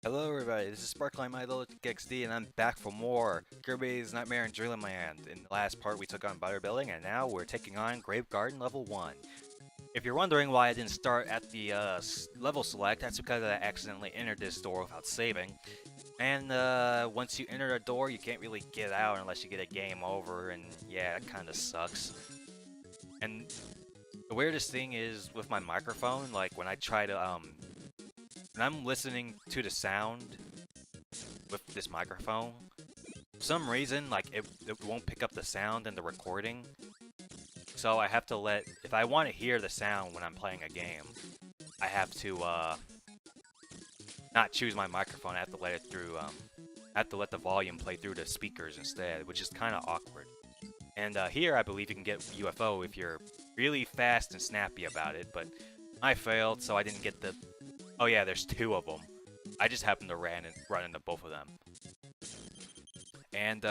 Hello everybody, this is SparklingMiloticXD and I'm back for more Kirby's Nightmare in Dreamland. In the last part we took on Butter Building and now we're taking on Grape Garden level 1. If you're wondering why I didn't start at the level select, that's because I accidentally entered this door without saving. And once you enter a door you can't really get out unless you get a game over, and yeah, it kinda sucks. And the weirdest thing is with my microphone, like when I try to when I'm listening to the sound with this microphone, for some reason, like, it won't pick up the sound in the recording. So I have to if I want to hear the sound when I'm playing a game, I have to, not choose my microphone, I have to let it through, I have to let the volume play through the speakers instead, which is kind of awkward. And here, I believe you can get UFO if you're really fast and snappy about it, but I failed, so I didn't get the... Oh yeah, there's two of them. I just happened to run into both of them. And,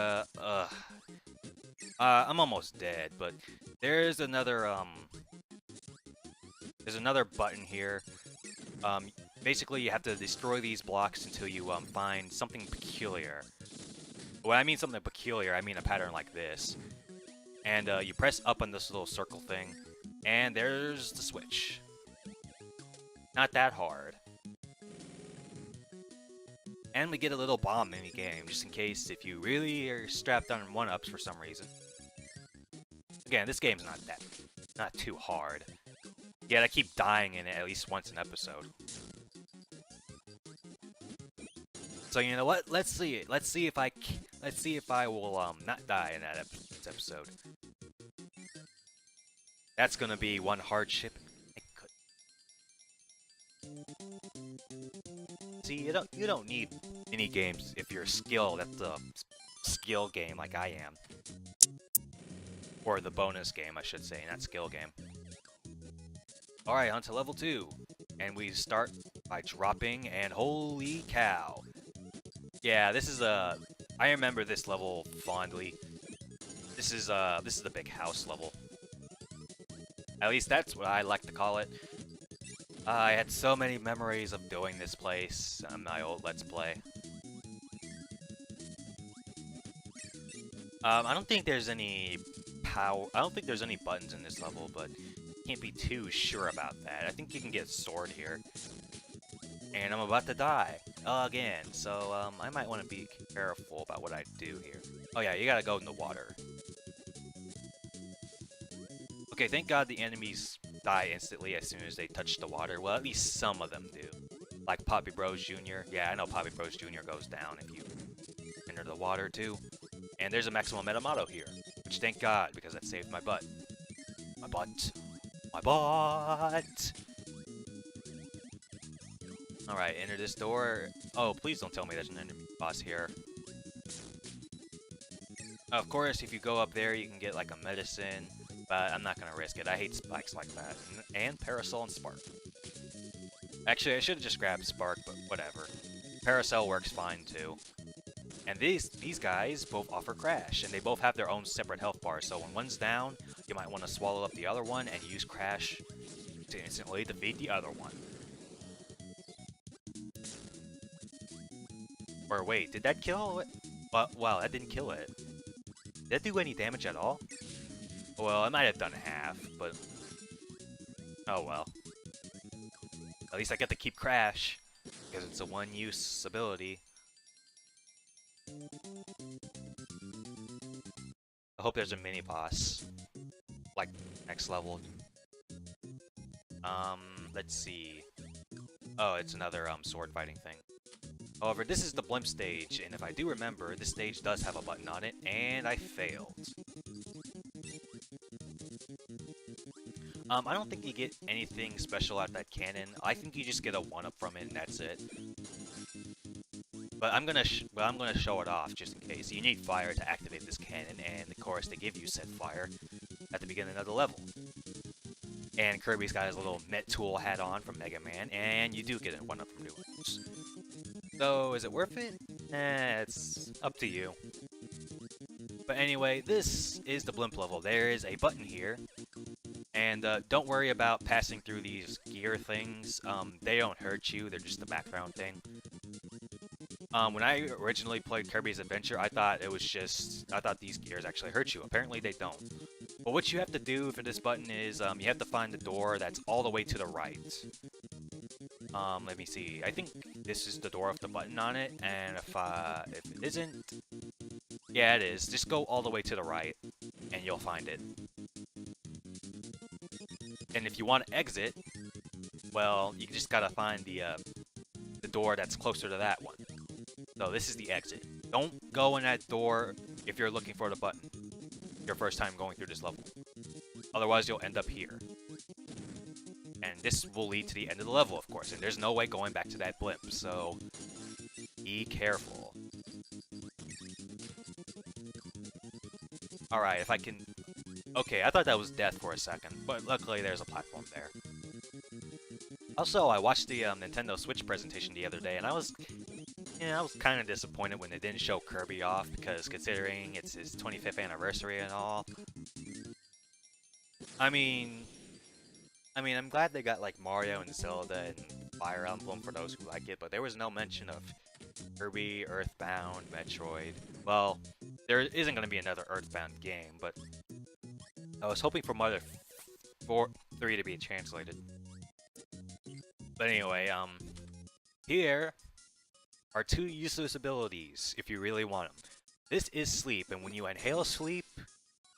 I'm almost dead, but there's another button here. Basically you have to destroy these blocks until you, find something peculiar. When I mean something peculiar, I mean a pattern like this. And, you press up on this little circle thing, and there's the switch. Not that hard. And we get a little bomb mini game, just in case if you really are strapped on one-ups for some reason. Again, this game's not too hard. Yet I keep dying in it at least once an episode. So you know what? Let's see it. Let's see if I will not die in that episode. That's gonna be one hardship. See, you don't need mini games if you're skilled at the skill game like I am. Or the bonus game, I should say, not skill game. Alright, on to level 2. And we start by dropping, and holy cow. Yeah, this is I remember this level fondly. This is the big house level. At least that's what I like to call it. I had so many memories of doing this place on my old Let's Play. I don't think there's any buttons in this level, but can't be too sure about that. I think you can get a sword here. And I'm about to die again, so I might want to be careful about what I do here. Oh yeah, you gotta go in the water. Okay, thank God the enemies die instantly as soon as they touch the water. Well, at least some of them do. Like Poppy Bros Jr. Yeah, I know Poppy Bros Jr. goes down if you enter the water too. And there's a maximum meta-motto here, which thank God, because that saved my butt. My butt. My butt! Alright, enter this door. Oh, please don't tell me there's an enemy boss here. Of course, if you go up there, you can get like a medicine. But I'm not gonna risk it. I hate spikes like that. And Parasol and Spark. Actually, I should have just grabbed Spark, but whatever. Parasol works fine too. And these guys both offer Crash, and they both have their own separate health bars. So when one's down, you might want to swallow up the other one and use Crash to instantly defeat the other one. Or wait, did that kill it? Wow, that didn't kill it. Did that do any damage at all? Well, I might have done half, but... Oh well. At least I get to keep Crash, because it's a one-use ability. I hope there's a mini-boss. Like, next level. Let's see. Oh, it's another, sword fighting thing. However, this is the blimp stage, and if I do remember, this stage does have a button on it, and I failed. I don't think you get anything special out of that cannon. I think you just get a 1-up from it, and that's it. But I'm gonna show it off just in case. You need fire to activate this cannon, and of course they give you said fire at the beginning of the level. And Kirby's got his little Met Tool hat on from Mega Man, and you do get a 1-up from New Worlds. So is it worth it? It's up to you. But anyway, this is the blimp level. There is a button here. And don't worry about passing through these gear things. They don't hurt you, they're just a background thing. When I originally played Kirby's Adventure, I thought these gears actually hurt you. Apparently they don't. But what you have to do for this button is you have to find the door that's all the way to the right. Let me see. I think this is the door with the button on it, and if it isn't, yeah, it is. Just go all the way to the right, and you'll find it. And if you want to exit, well, you just gotta find the door that's closer to that one. So this is the exit. Don't go in that door if you're looking for the button your first time going through this level. Otherwise, you'll end up here. And this will lead to the end of the level, of course, and there's no way going back to that blimp, so be careful. Alright, if I can... Okay, I thought that was death for a second, but luckily there's a platform there. Also, I watched the Nintendo Switch presentation the other day, and I was kind of disappointed when they didn't show Kirby off, because considering it's his 25th anniversary and all. I mean, I'm glad they got like Mario and Zelda and Fire Emblem for those who like it, but there was no mention of Kirby, Earthbound, Metroid. Well, there isn't going to be another Earthbound game, but I was hoping for Mother 3 to be translated. But anyway, here are 2 useless abilities if you really want them. This is sleep, and when you inhale sleep,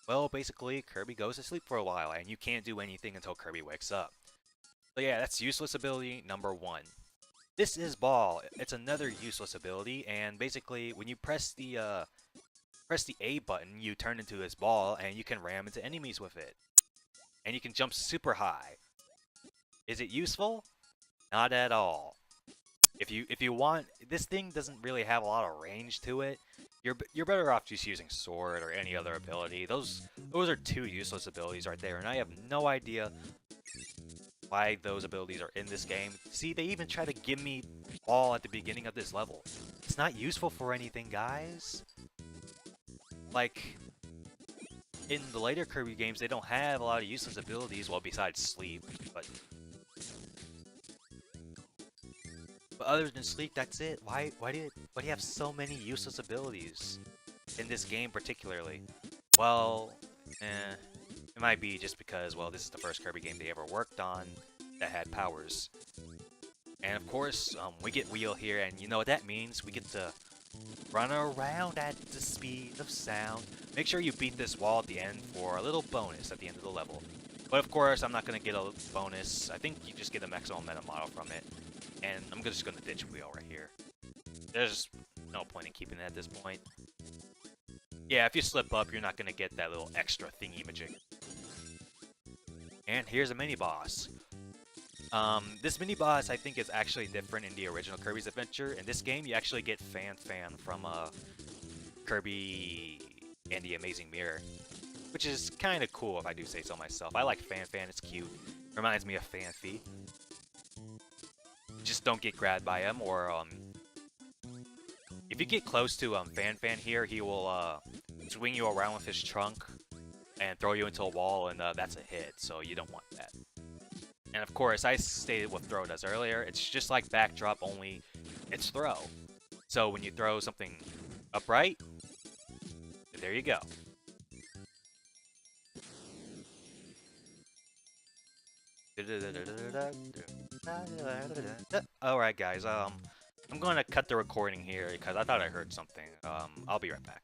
well, basically, Kirby goes to sleep for a while, and you can't do anything until Kirby wakes up. So yeah, that's useless ability number 1. This is Ball. It's another useless ability, and basically, when you press the A button, you turn into this ball, and you can ram into enemies with it. And you can jump super high. Is it useful? Not at all. If you want, this thing doesn't really have a lot of range to it. You're better off just using Sword or any other ability. Those are 2 useless abilities right there, and I have no idea why those abilities are in this game. See, they even try to give me Ball at the beginning of this level. It's not useful for anything, guys. Like, in the later Kirby games, they don't have a lot of useless abilities, well, besides Sleep, but other than Sleep, that's it. Why do you have so many useless abilities in this game particularly? Well, it might be just because, well, this is the first Kirby game they ever worked on that had powers. And of course, we get Wheel here, and you know what that means? We get to run around at the speed of sound. Make sure you beat this wall at the end for a little bonus at the end of the level. But of course, I'm not going to get a bonus. I think you just get a maximum meta model from it. And I'm just going to ditch Wheel right here. There's no point in keeping it at this point. Yeah, if you slip up, you're not going to get that little extra thingy-majig. And here's a mini-boss. This mini-boss, I think, is actually different in the original Kirby's Adventure. In this game, you actually get Fan from Kirby and the Amazing Mirror, which is kind of cool if I do say so myself. I like Fan, it's cute. Reminds me of Fanfi. Just don't get grabbed by him, or if you get close to Fan here, he will swing you around with his trunk and throw you into a wall, and that's a hit, so you don't want that. And of course, I stated what throw does earlier. It's just like backdrop, only it's throw. So when you throw something upright, there you go. Alright guys, I'm going to cut the recording here because I thought I heard something. I'll be right back.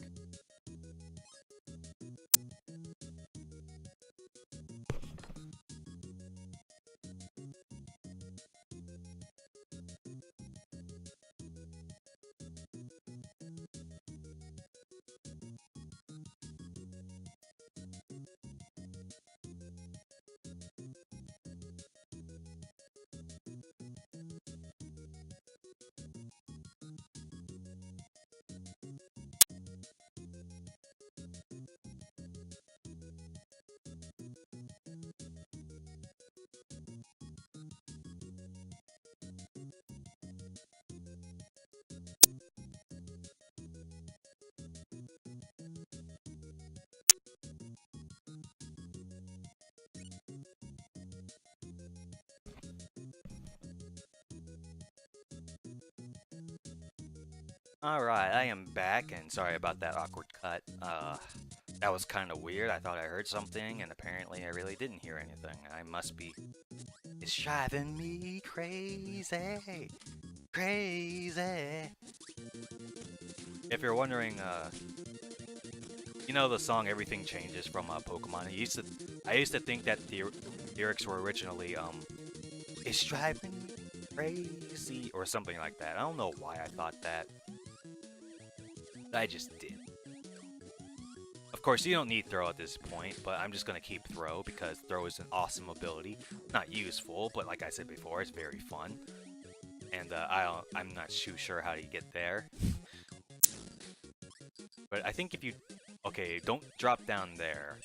Alright, I am back, and sorry about that awkward cut. That was kind of weird. I thought I heard something, and apparently I really didn't hear anything. I must be... It's driving me crazy, crazy. If you're wondering, you know the song "Everything Changes" from Pokemon. I used to think that the lyrics were originally "It's driving me crazy" or something like that. I don't know why I thought that. I just did. Of course, you don't need Throw at this point, but I'm just gonna keep Throw because Throw is an awesome ability. Not useful, but like I said before, it's very fun. And I'm not too sure how to get there. But I think if you... Okay, don't drop down there,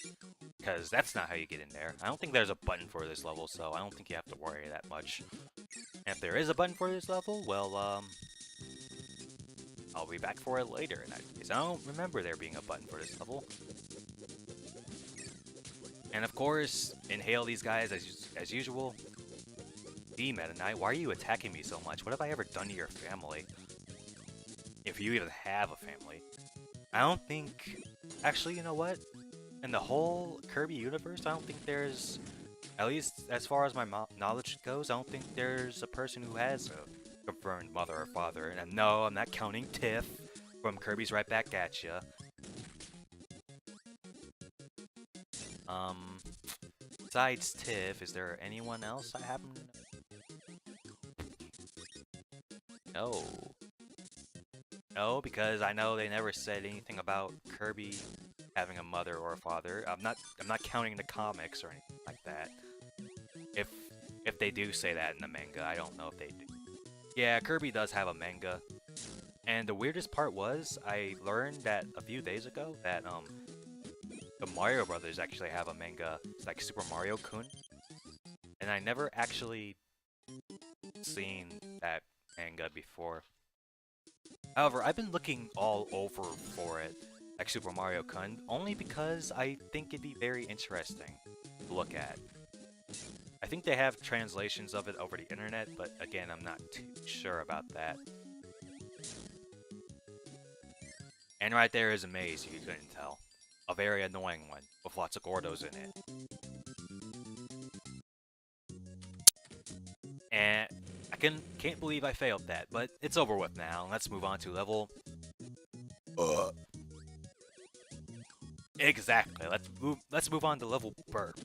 because that's not how you get in there. I don't think there's a button for this level, so I don't think you have to worry that much. And if there is a button for this level, well, I'll be back for it later in that case. I don't remember there being a button for this level. And of course, inhale these guys as usual. D Meta Knight, why are you attacking me so much? What have I ever done to your family? If you even have a family. I don't think... Actually, you know what? In the whole Kirby universe, I don't think there's... At least as far as my knowledge goes, I don't think there's a person who has a confirmed mother or father. And no, I'm not counting Tiff from Kirby's Right Back at Ya. Besides Tiff, is there anyone else I happen to know? No. No, because I know they never said anything about Kirby having a mother or a father. I'm not counting the comics or anything like that. If they do say that in the manga, I don't know if they do. Yeah, Kirby does have a manga. And the weirdest part was, I learned that a few days ago that the Mario Brothers actually have a manga. It's like Super Mario Kun. And I never actually seen that manga before. However, I've been looking all over for it, like Super Mario Kun, only because I think it'd be very interesting to look at. I think they have translations of it over the internet, but again, I'm not too sure about that. And right there is a maze, if you couldn't tell. A very annoying one, with lots of Gordos in it. And I can't believe I failed that, but it's over with now. Let's move on to level... Exactly, let's move on to level Burp.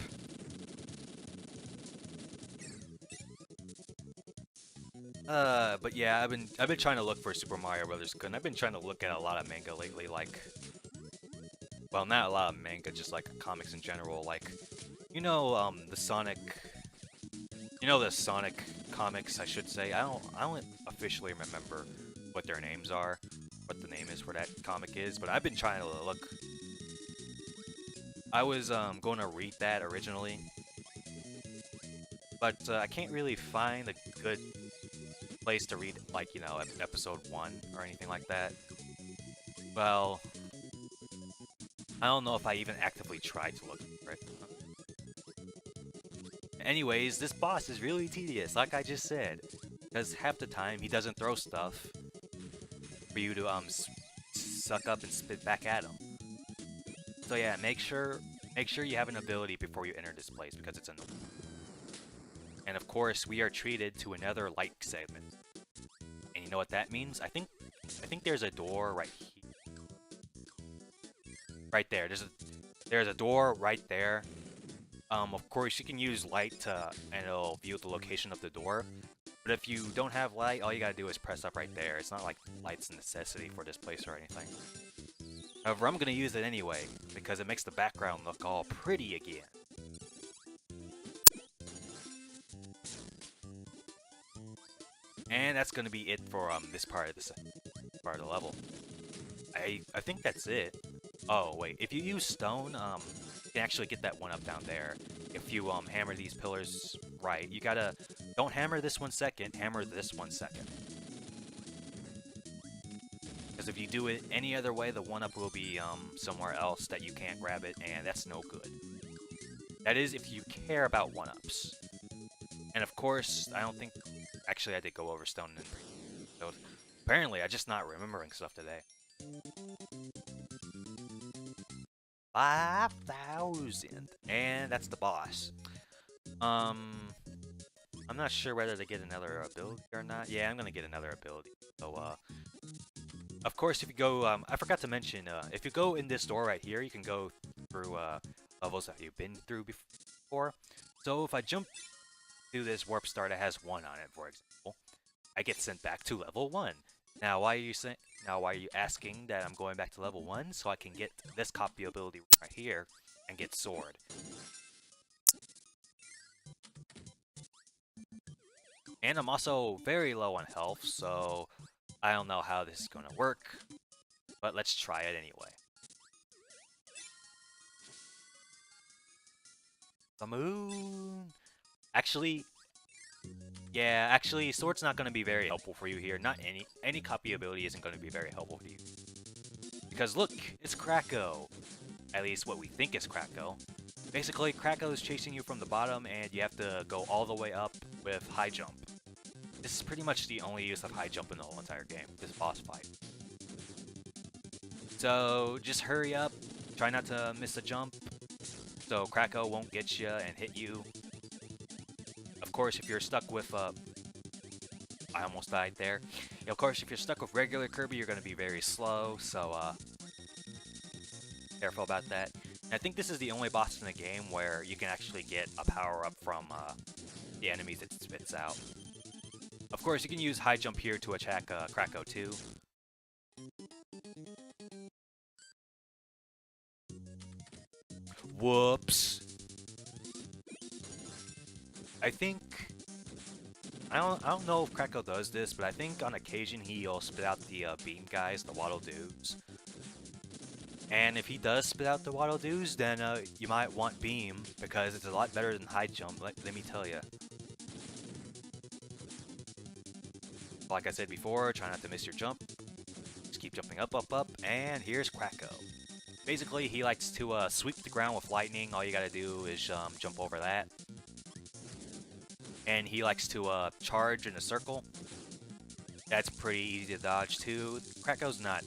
But yeah, I've been trying to look for Super Mario Brothers Kun. I've been trying to look at a lot of manga lately, like... Well, not a lot of manga, just like comics in general, like... You know, the Sonic... You know the Sonic comics, I should say. I don't officially remember what their names are, what the name is for that comic is, but I've been trying to look. I was going to read that originally, but I can't really find a good place to read, like, you know, episode 1 or anything like that. Well, I don't know if I even actively tried to look for it. Anyways, this boss is really tedious, like I just said, because half the time he doesn't throw stuff for you to suck up and spit back at him. So yeah, make sure you have an ability before you enter this place because it's annoying. And of course, we are treated to another light segment. And you know what that means? I think there's a door right here. Right there. There's a door right there. Of course, you can use light and it'll view the location of the door. But if you don't have light, all you gotta do is press up right there. It's not like light's a necessity for this place or anything. However, I'm gonna use it anyway, because it makes the background look all pretty again. And that's gonna be it for this part of the level. I think that's it. Oh wait, if you use stone, you can actually get that one up down there. If you hammer these pillars right, you gotta don't hammer this 1 second, hammer this 1 second. Because if you do it any other way, the one up will be somewhere else that you can't grab it, and that's no good. That is if you care about one-ups. And of course, I don't think... Actually, I did go over stone in the previous episode. Apparently, I'm just not remembering stuff today. 5,000, and that's the boss. I'm not sure whether to get another ability or not. Yeah, I'm gonna get another ability. So, of course, if you go, I forgot to mention, if you go in this door right here, you can go through levels that you've been through before. So if I jump through this warp star that has 1 on it, for example, I get sent back to level 1. Now, why are you asking that I'm going back to level 1? So I can get this copy ability right here and get sword. And I'm also very low on health, so I don't know how this is gonna work, but let's try it anyway. The moon! Actually, yeah, actually, sword's not gonna be very helpful for you here. Not any copy ability isn't gonna be very helpful for you. Because look, it's Kracko. At least what we think is Kracko. Basically, Kracko is chasing you from the bottom, and you have to go all the way up with high jump. This is pretty much the only use of high jump in the whole entire game, this boss fight. So, just hurry up, try not to miss a jump, so Kracko won't get you and hit you. Of course, if you're stuck with, I almost died there. Of course, if you're stuck with regular Kirby, you're going to be very slow, so, careful about that. And I think this is the only boss in the game where you can actually get a power-up from, the enemies it spits out. Of course, you can use high jump here to attack Kracko too. Whoops. I don't know if Kracko does this, but I think on occasion he'll spit out the beam guys, the Waddle Doos. And if he does spit out the Waddle Doos, then you might want beam because it's a lot better than high jump. Let me tell you. Like I said before, try not to miss your jump. Just keep jumping up, up, up, and here's Kracko. Basically, he likes to sweep the ground with lightning. All you gotta do is jump over that. And he likes to charge in a circle. That's pretty easy to dodge too. Kracko's not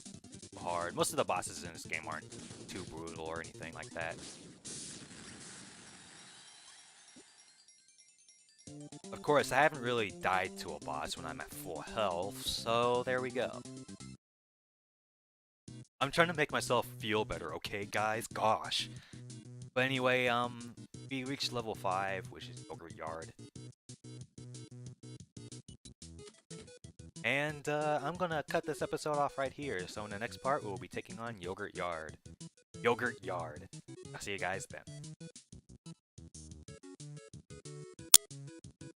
hard. Most of the bosses in this game aren't too brutal or anything like that. Of course, I haven't really died to a boss when I'm at full health, so there we go. I'm trying to make myself feel better, okay, guys? Gosh. But anyway, we reached level 5, which is Yogurt Yard. And I'm gonna cut this episode off right here, so in the next part, we'll be taking on Yogurt Yard. Yogurt Yard. I'll see you guys then.